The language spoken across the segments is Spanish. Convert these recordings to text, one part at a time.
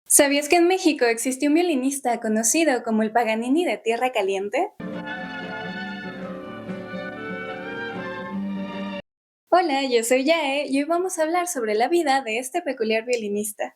¿Sabías que en México existe un violinista conocido como el Paganini de Tierra Caliente? Hola, yo soy Yae y hoy vamos a hablar sobre la vida de este peculiar violinista.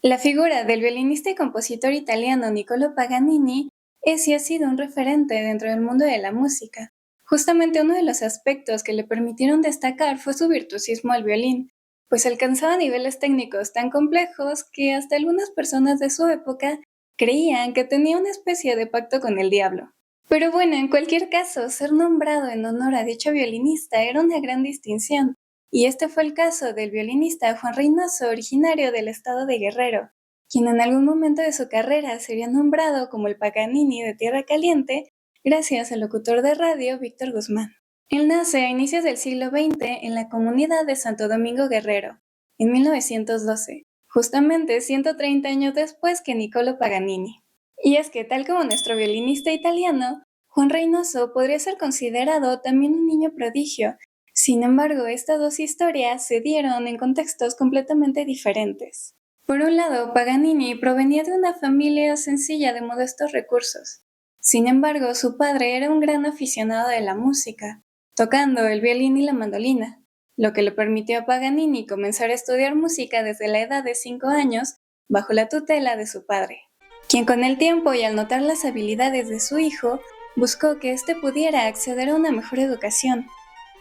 La figura del violinista y compositor italiano Niccolò Paganini es y ha sido un referente dentro del mundo de la música. Justamente uno de los aspectos que le permitieron destacar fue su virtuosismo al violín, pues alcanzaba niveles técnicos tan complejos que hasta algunas personas de su época creían que tenía una especie de pacto con el diablo. Pero bueno, en cualquier caso, ser nombrado en honor a dicho violinista era una gran distinción, y este fue el caso del violinista Juan Reynoso, originario del estado de Guerrero, quien en algún momento de su carrera sería nombrado como el Paganini de Tierra Caliente gracias al locutor de radio Víctor Guzmán. Él nace a inicios del siglo XX en la comunidad de Santo Domingo Guerrero, en 1912, justamente 130 años después que Niccolò Paganini. Y es que, tal como nuestro violinista italiano, Juan Reynoso podría ser considerado también un niño prodigio. Sin embargo, estas dos historias se dieron en contextos completamente diferentes. Por un lado, Paganini provenía de una familia sencilla de modestos recursos. Sin embargo, su padre era un gran aficionado de la música, tocando el violín y la mandolina, lo que le permitió a Paganini comenzar a estudiar música desde la edad de 5 años bajo la tutela de su padre, quien con el tiempo y al notar las habilidades de su hijo, buscó que éste pudiera acceder a una mejor educación,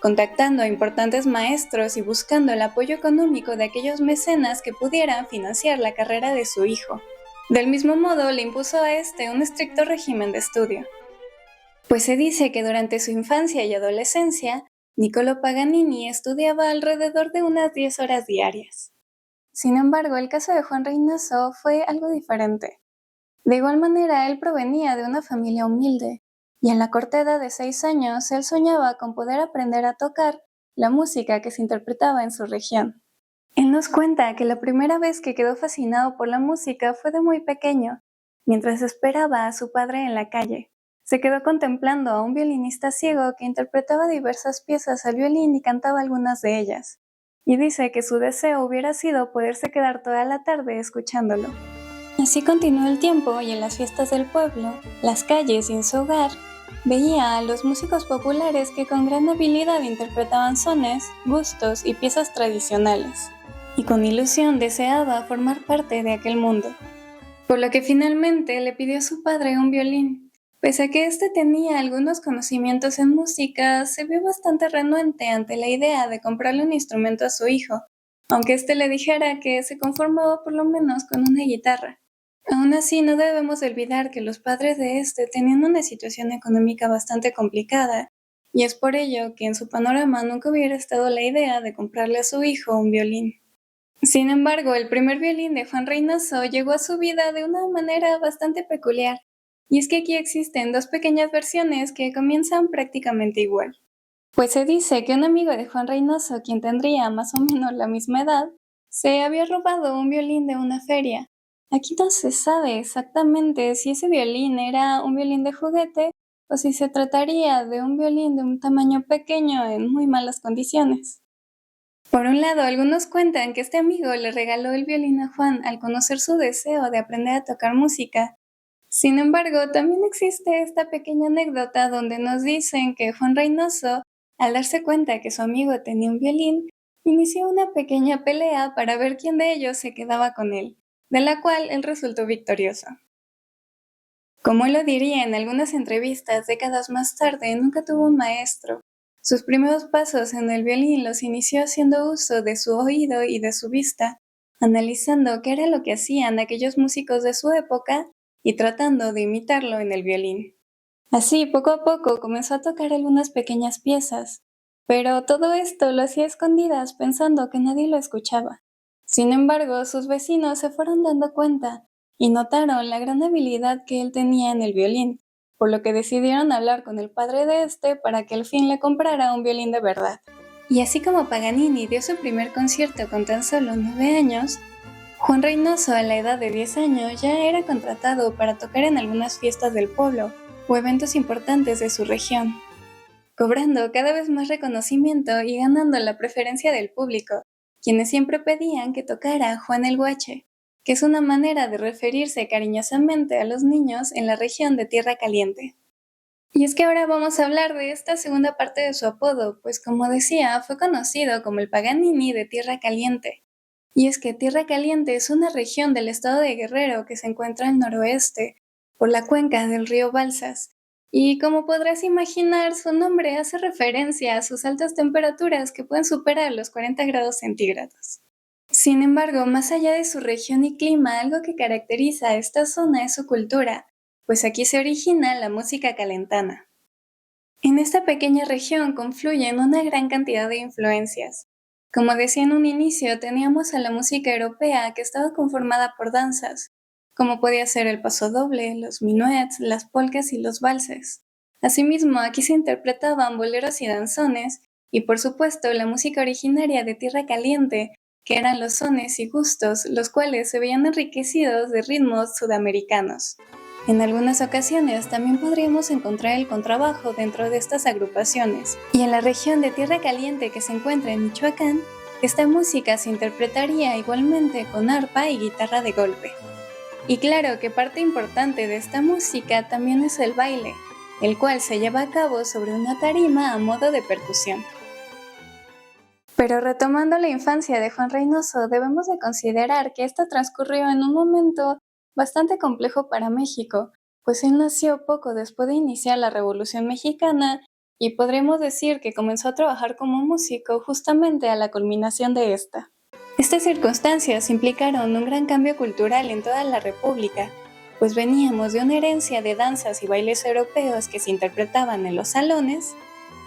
contactando a importantes maestros y buscando el apoyo económico de aquellos mecenas que pudieran financiar la carrera de su hijo. Del mismo modo, le impuso a este un estricto régimen de estudio, pues se dice que durante su infancia y adolescencia, Niccolò Paganini estudiaba alrededor de unas 10 horas diarias. Sin embargo, el caso de Juan Reynoso fue algo diferente. De igual manera, él provenía de una familia humilde, y a la corta edad de 6 años, él soñaba con poder aprender a tocar la música que se interpretaba en su región. Él nos cuenta que la primera vez que quedó fascinado por la música fue de muy pequeño, mientras esperaba a su padre en la calle. Se quedó contemplando a un violinista ciego que interpretaba diversas piezas al violín y cantaba algunas de ellas, y dice que su deseo hubiera sido poderse quedar toda la tarde escuchándolo. Así continuó el tiempo y en las fiestas del pueblo, las calles y en su hogar, veía a los músicos populares que con gran habilidad interpretaban sones, gustos y piezas tradicionales, y con ilusión deseaba formar parte de aquel mundo, por lo que finalmente le pidió a su padre un violín. Pese a que éste tenía algunos conocimientos en música, se vio bastante renuente ante la idea de comprarle un instrumento a su hijo, aunque éste le dijera que se conformaba por lo menos con una guitarra. Aún así, no debemos olvidar que los padres de este tenían una situación económica bastante complicada, y es por ello que en su panorama nunca hubiera estado la idea de comprarle a su hijo un violín. Sin embargo, el primer violín de Juan Reynoso llegó a su vida de una manera bastante peculiar, y es que aquí existen dos pequeñas versiones que comienzan prácticamente igual. Pues se dice que un amigo de Juan Reynoso, quien tendría más o menos la misma edad, se había robado un violín de una feria. Aquí no se sabe exactamente si ese violín era un violín de juguete o si se trataría de un violín de un tamaño pequeño en muy malas condiciones. Por un lado, algunos cuentan que este amigo le regaló el violín a Juan al conocer su deseo de aprender a tocar música. Sin embargo, también existe esta pequeña anécdota donde nos dicen que Juan Reynoso, al darse cuenta que su amigo tenía un violín, inició una pequeña pelea para ver quién de ellos se quedaba con él, de la cual él resultó victorioso. Como él lo diría en algunas entrevistas décadas más tarde, nunca tuvo un maestro. Sus primeros pasos en el violín los inició haciendo uso de su oído y de su vista, analizando qué era lo que hacían aquellos músicos de su época y tratando de imitarlo en el violín. Así, poco a poco comenzó a tocar algunas pequeñas piezas, pero todo esto lo hacía a escondidas pensando que nadie lo escuchaba. Sin embargo, sus vecinos se fueron dando cuenta y notaron la gran habilidad que él tenía en el violín, por lo que decidieron hablar con el padre de este para que al fin le comprara un violín de verdad. Y así como Paganini dio su primer concierto con tan solo 9 años, Juan Reynoso a la edad de 10 años ya era contratado para tocar en algunas fiestas del pueblo o eventos importantes de su región, cobrando cada vez más reconocimiento y ganando la preferencia del público, quienes siempre pedían que tocara Juan el Guache. que es una manera de referirse cariñosamente a los niños en la región de Tierra Caliente. Y es que ahora vamos a hablar de esta segunda parte de su apodo, pues como decía, fue conocido como el Paganini de Tierra Caliente. Y es que Tierra Caliente es una región del estado de Guerrero que se encuentra al noroeste, por la cuenca del río Balsas. Y como podrás imaginar, su nombre hace referencia a sus altas temperaturas que pueden superar los 40 grados centígrados. Sin embargo, más allá de su región y clima, algo que caracteriza a esta zona es su cultura, pues aquí se origina la música calentana. En esta pequeña región confluyen una gran cantidad de influencias. Como decía en un inicio, teníamos a la música europea que estaba conformada por danzas, como podía ser el pasodoble, los minuets, las polcas y los valses. Asimismo, aquí se interpretaban boleros y danzones, y por supuesto la música originaria de Tierra Caliente, que eran los sones y gustos, los cuales se veían enriquecidos de ritmos sudamericanos. En algunas ocasiones también podríamos encontrar el contrabajo dentro de estas agrupaciones. Y en la región de Tierra Caliente que se encuentra en Michoacán, esta música se interpretaría igualmente con arpa y guitarra de golpe. Y claro que parte importante de esta música también es el baile, el cual se lleva a cabo sobre una tarima a modo de percusión. Pero retomando la infancia de Juan Reynoso, debemos de considerar que esta transcurrió en un momento bastante complejo para México, pues él nació poco después de iniciar la Revolución Mexicana y podremos decir que comenzó a trabajar como músico justamente a la culminación de esta. Estas circunstancias implicaron un gran cambio cultural en toda la República, pues veníamos de una herencia de danzas y bailes europeos que se interpretaban en los salones,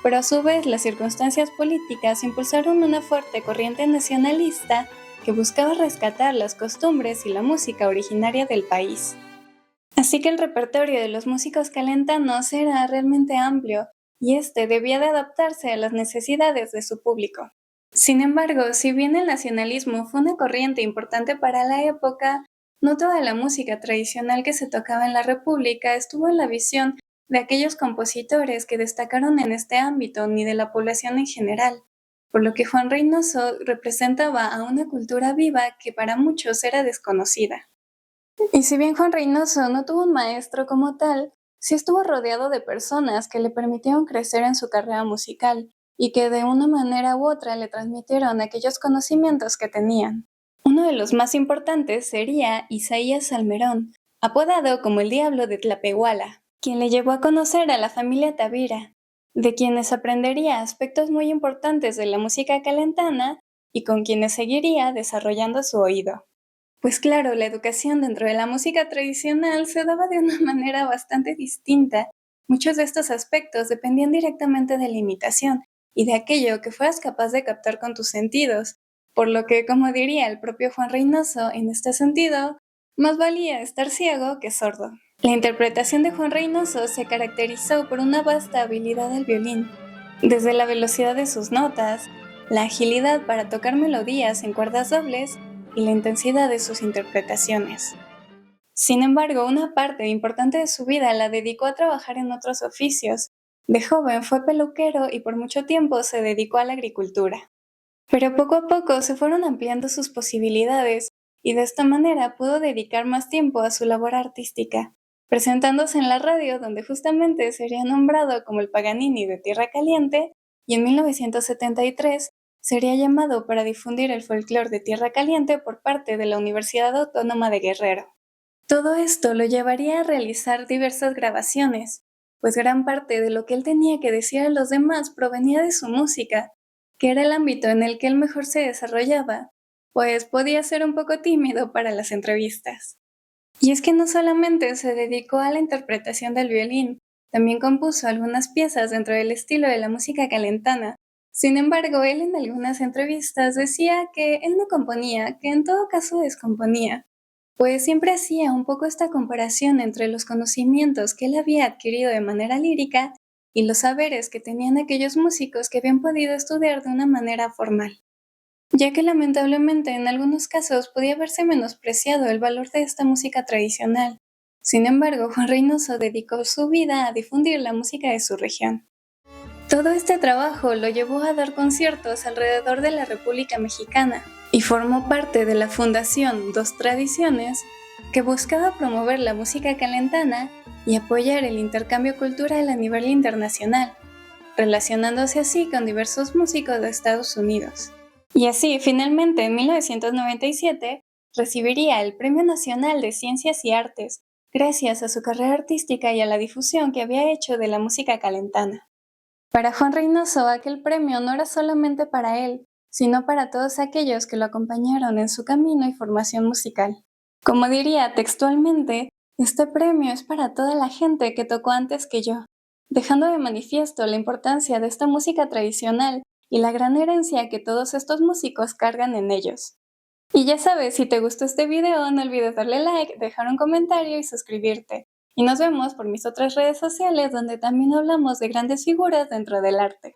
pero a su vez las circunstancias políticas impulsaron una fuerte corriente nacionalista que buscaba rescatar las costumbres y la música originaria del país. Así que el repertorio de los músicos calentanos era realmente amplio y este debía de adaptarse a las necesidades de su público. Sin embargo, si bien el nacionalismo fue una corriente importante para la época, no toda la música tradicional que se tocaba en la República estuvo en la visión de aquellos compositores que destacaron en este ámbito ni de la población en general, por lo que Juan Reynoso representaba a una cultura viva que para muchos era desconocida. Y si bien Juan Reynoso no tuvo un maestro como tal, sí estuvo rodeado de personas que le permitieron crecer en su carrera musical y que de una manera u otra le transmitieron aquellos conocimientos que tenían. Uno de los más importantes sería Isaías Salmerón, apodado como el Diablo de Tlapehuala, quien le llevó a conocer a la familia Tavira, de quienes aprendería aspectos muy importantes de la música calentana y con quienes seguiría desarrollando su oído. Pues claro, la educación dentro de la música tradicional se daba de una manera bastante distinta. Muchos de estos aspectos dependían directamente de la imitación y de aquello que fueras capaz de captar con tus sentidos, por lo que, como diría el propio Juan Reynoso, en este sentido, más valía estar ciego que sordo. La interpretación de Juan Reynoso se caracterizó por una vasta habilidad del violín, desde la velocidad de sus notas, la agilidad para tocar melodías en cuerdas dobles y la intensidad de sus interpretaciones. Sin embargo, una parte importante de su vida la dedicó a trabajar en otros oficios. De joven fue peluquero y por mucho tiempo se dedicó a la agricultura. Pero poco a poco se fueron ampliando sus posibilidades y de esta manera pudo dedicar más tiempo a su labor artística, presentándose en la radio donde justamente sería nombrado como el Paganini de Tierra Caliente y en 1973 sería llamado para difundir el folclore de Tierra Caliente por parte de la Universidad Autónoma de Guerrero. Todo esto lo llevaría a realizar diversas grabaciones, pues gran parte de lo que él tenía que decir a los demás provenía de su música, que era el ámbito en el que él mejor se desarrollaba, pues podía ser un poco tímido para las entrevistas. Y es que no solamente se dedicó a la interpretación del violín, también compuso algunas piezas dentro del estilo de la música calentana. Sin embargo, él en algunas entrevistas decía que él no componía, que en todo caso descomponía, pues siempre hacía un poco esta comparación entre los conocimientos que él había adquirido de manera lírica y los saberes que tenían aquellos músicos que habían podido estudiar de una manera formal, ya que lamentablemente en algunos casos podía verse menospreciado el valor de esta música tradicional. Sin embargo, Juan Reynoso dedicó su vida a difundir la música de su región. Todo este trabajo lo llevó a dar conciertos alrededor de la República Mexicana, y formó parte de la Fundación Dos Tradiciones, que buscaba promover la música calentana y apoyar el intercambio cultural a nivel internacional, relacionándose así con diversos músicos de Estados Unidos. Y así, finalmente, en 1997, recibiría el Premio Nacional de Ciencias y Artes, gracias a su carrera artística y a la difusión que había hecho de la música calentana. Para Juan Reynoso, aquel premio no era solamente para él, sino para todos aquellos que lo acompañaron en su camino y formación musical. Como diría textualmente, este premio es para toda la gente que tocó antes que yo, dejando de manifiesto la importancia de esta música tradicional y la gran herencia que todos estos músicos cargan en ellos. Y ya sabes, si te gustó este video, no olvides darle like, dejar un comentario y suscribirte. Y nos vemos por mis otras redes sociales donde también hablamos de grandes figuras dentro del arte.